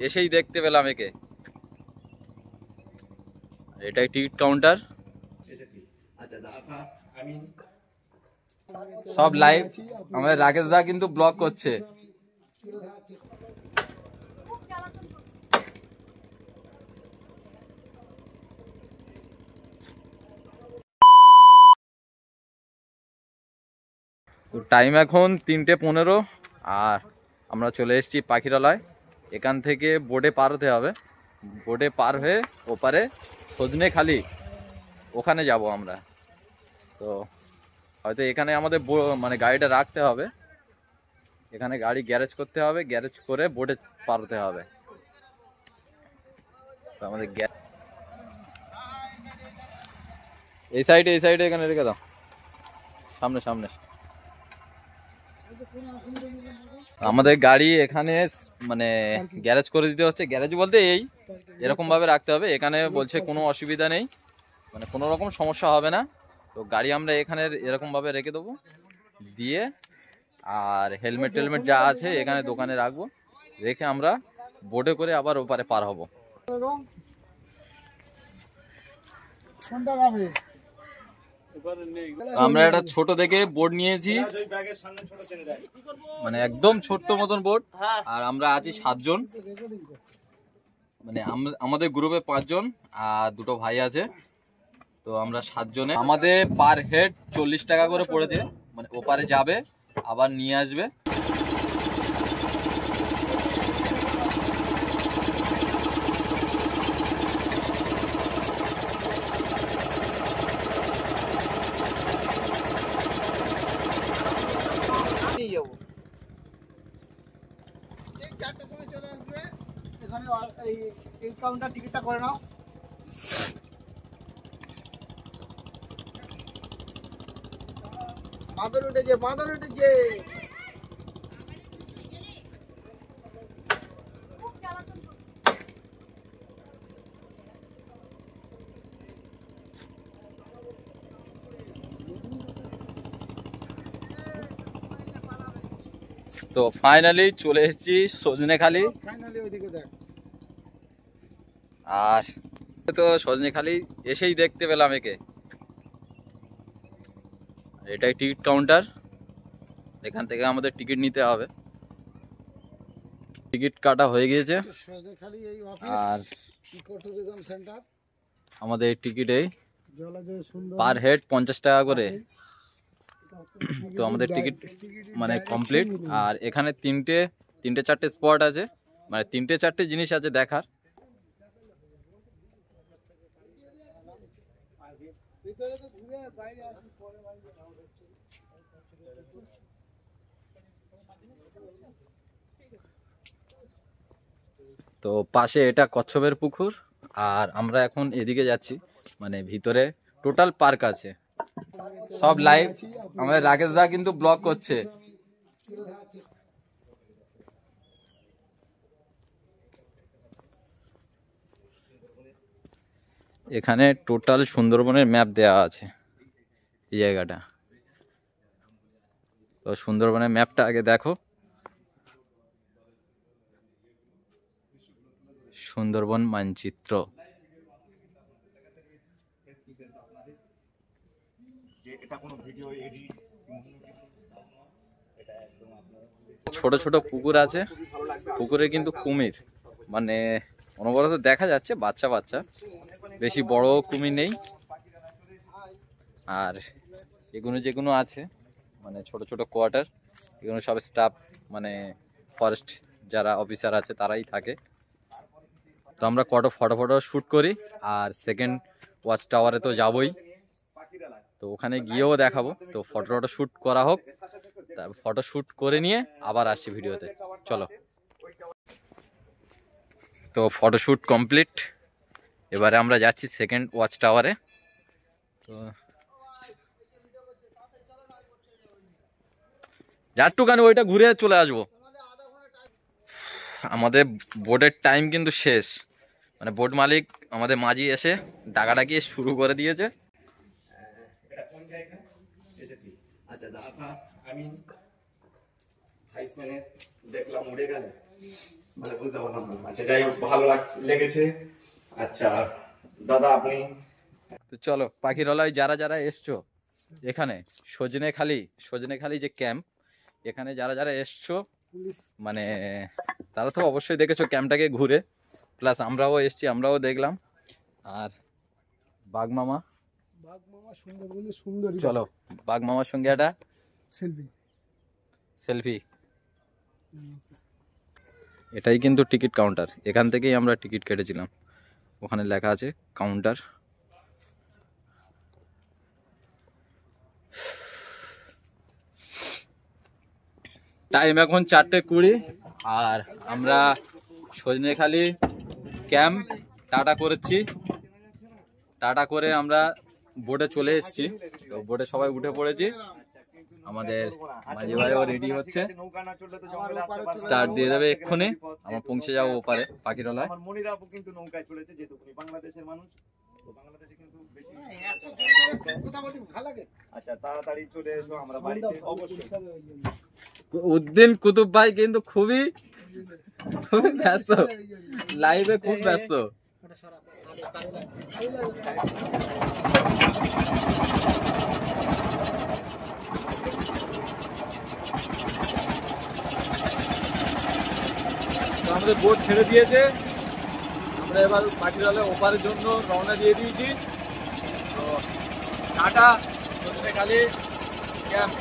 এসেই দেখতে পেলাম একে। এটাই টিকিট কাউন্টার, সব লাইভ। আমাদের রাকেশ দা কিন্তু ব্লগ করছে। তো টাইম এখন 3:15 আর আমরা চলে এসেছি পাখিরালয়। এখান থেকে বোটে পার হতে হবে, বোটে পার হয়ে ওপারে সজনেখালি ওখানে যাব আমরা। তো হয়তো এখানে আমাদের মানে গাড়িটা রাখতে হবে, এখানে গাড়ি গ্যারেজ করতে হবে, গ্যারেজ করে বোটে পার হতে হবে। তো আমাদের এই সাইডে এখানে রেখে দাও, সামনে সামনে। আমাদের গাড়ি এখানে মানে গ্যারেজ করে দিতে হচ্ছে, গ্যারেজ বলতে এরকম ভাবে রাখতে হবে। এখানে বলছে কোনো অসুবিধা নেই, মানে কোনো রকম সমস্যা হবে না। তো গাড়ি আমরা এখানে এরকম ভাবে রেখে দেবো, দিয়ে আর হেলমেট টেলমেট যা আছে এখানে দোকানে রাখবো, রেখে আমরা বোটে করে আবার ওপারে পার হব। আমরা একটা ছোট দেখে বোট নিয়েছি, মানে একদম ছোট্ট মতন বোট। আর আমরা আছি 7 জন, মানে আমাদের গ্রুপে 5 জন আর 2টো ভাই আছে। তো আমরা 7 জনে, আমাদের পার হেড 40 টাকা করে পড়েছে। মানে ওপারে যাবে আবার নিয়ে আসবে। টিকিটটা করে নাও। বাঁদর উঠেছে, বাঁদর উঠেছে। তো ফাইনালি চলে এসেছি সজনেখালি। আর তো সজনেখালি এসেই দেখতে পেলাম একে। এটাই টিকিট কাউন্টার, এখান থেকে আমাদের টিকিট নিতে হবে। টিকিট কাটা হয়ে গিয়েছে আর আমাদের টিকিট এই পার হেড 50 টাকা করে। তো আমাদের টিকিট মানে কমপ্লিট। আর এখানে তিনটে চারটে স্পট আছে, মানে 3-4টে জিনিস আছে দেখার। তো পাশে এটা কচ্ছপের পুকুর, আর আমরা এখন এদিকে যাচ্ছি, মানে ভিতরে টোটাল পার্ক আছে, সব লাইভ। আমাদের রাকেশ দা কিন্তু ব্লগ করছে। এখানে টোটাল সুন্দরবনের ম্যাপ দেওয়া আছে এই জায়গাটা। তো সুন্দরবনের ম্যাপটা আগে দেখো, সুন্দরবন মানচিত্র। ছোট ছোট পুকুর আছে, পুকুরে কিন্তু কুমির মানে অনবরত দেখা যাচ্ছে, বাচ্চা বাচ্চা, বেশি বড় কুমির নেই। আর এগুলো যেগুলো আছে মানে ছোট ছোট কোয়ার্টার, এগুলো সব স্টাফ, মানে ফরেস্ট যারা অফিসার আছে তারাই থাকে। তো আমরা ফটো শ্যুট করি, আর সেকেন্ড ওয়াচ টাওয়ারে তো যাবই, তো ওখানে গিয়েও দেখাবো। তো ফটো শ্যুট করা হোক, তারপর ফটো শ্যুট করে নিয়ে আবার আসছি ভিডিওতে। চলো। তো ফটোশ্যুট কমপ্লিট, এবারে আমরা যাচ্ছি সেকেন্ড ওয়াচ টাওয়ারে। তো যারটুখানি ওইটা ঘুরে চলে আসবো। আমাদের বোটের টাইম কিন্তু শেষ, মানে বোট মালিক আমাদের মাঝি এসে ডাকাডাকি শুরু করে দিয়েছে। দেখলাম উড়ে গেল। মানে বুঝতে পারলাম না। আচ্ছা যাই হোক, ভালো লেগেছে। আচ্ছা দাদা আপনি তো চলো পাখিরালয় যারা যারা এসছো এখানে সজনেখালি যে ক্যাম্প, এখানে যারা যারা এসছো মানে তারা তো অবশ্যই দেখেছো ক্যাম্পটাকে ঘুরে, প্লাস আমরাও এসছি, আমরাও দেখলাম। আর বাঘ মামা সুন্দর বলে সুন্দর চলো বাঘ মামার সঙ্গে একটা সেলফি। এটাই কিন্তু টিকিট কাউন্টার, এখান থেকেই আমরা টিকিট কেটেছিলাম, ওখানে লেখা আছে কাউন্টার। টাইম এখন 4:20 আর আমরা সজনেখালি ক্যাম্প টাটা করেছি। টাটা করে আমরা বোটে চলে এসেছি, তো বোটে সবাই উঠে পড়েছি। আমাদের মাঝি ভাইও রেডি হচ্ছে, নৌকা না চললে তো জঙ্গলে আসতে পারবে না। স্টার্ট দিয়ে দেবে এক্ষুনি, আমরা পৌঁছে যাবো ওপারে পাখিরালয়। আমার মনির আপু কিন্তু নৌকায় চলেছে, যেহেতু উনি বাংলাদেশের মানুষ, তো বাংলাদেশে কিন্তু বেশি। কথা বলি ভালো লাগে। আচ্ছা তাড়াতাড়ি চলে এসো, আমরা বাড়িতে অবশ্যই। উদ্দিন কুতুব ভাই কিন্তু খুবই ব্যস্ত, লাইভে খুব ব্যস্ত। তো আমাদের বোট ছেড়ে দিয়েছে, আমরা এবার পাখিরালয় ওপারের জন্য রওনা দিয়ে দিয়েছি। তো টাটা সজনেখালি ক্যাম্প।